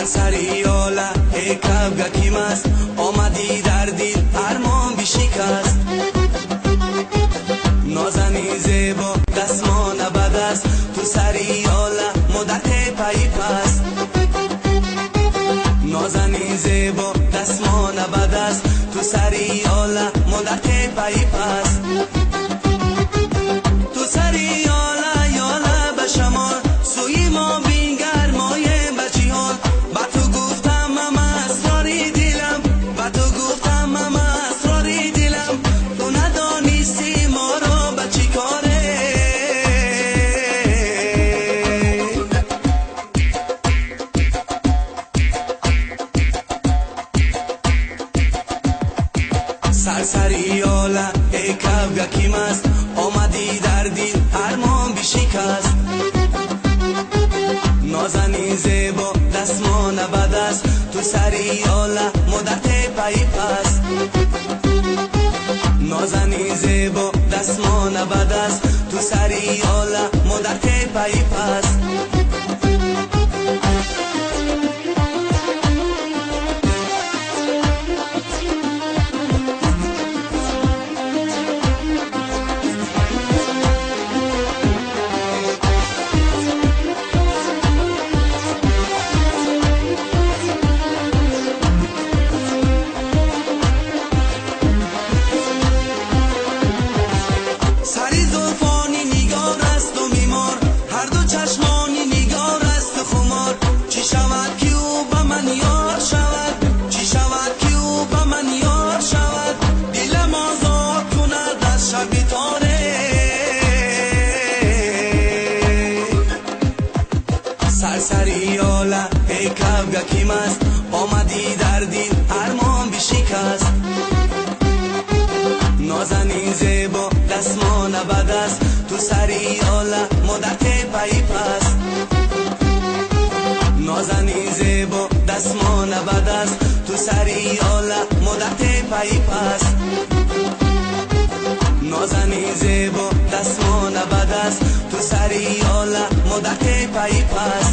سرسریاله ای کبگکی مست آمدی در دل ارمان بشکست نازنین زیبا دستمان بد است تو سریاله مدت پی پست نازنین زیبا دستمان بد است تو سریاله مدت پی پست تو سریاله یاله به شمال سوی ما بینگر مایه به جیهان با تو گفتم هم اسراری دلم با تو گفتم هم اسراری دلم تو ندانستی ما را به چی کاره سرسریاله ای کبگکی مست آمدی در دل ارمان بشکست نازنین زیبا دستمان بد است تو سریاله مدت پی پست نازنین زیبا دستمان بد است تو سریاله مدت پی پست سرسریاله ای کبگکی مست آمدی در دل ارمان بشکست نازنین زیبا دستمان بد است تو سریاله مدت پی پست نازنین زیبا دستمان بد است تو سریاله مدت پی پست نازنین زیبا دستمان بد است تو سریاله مدت پی پست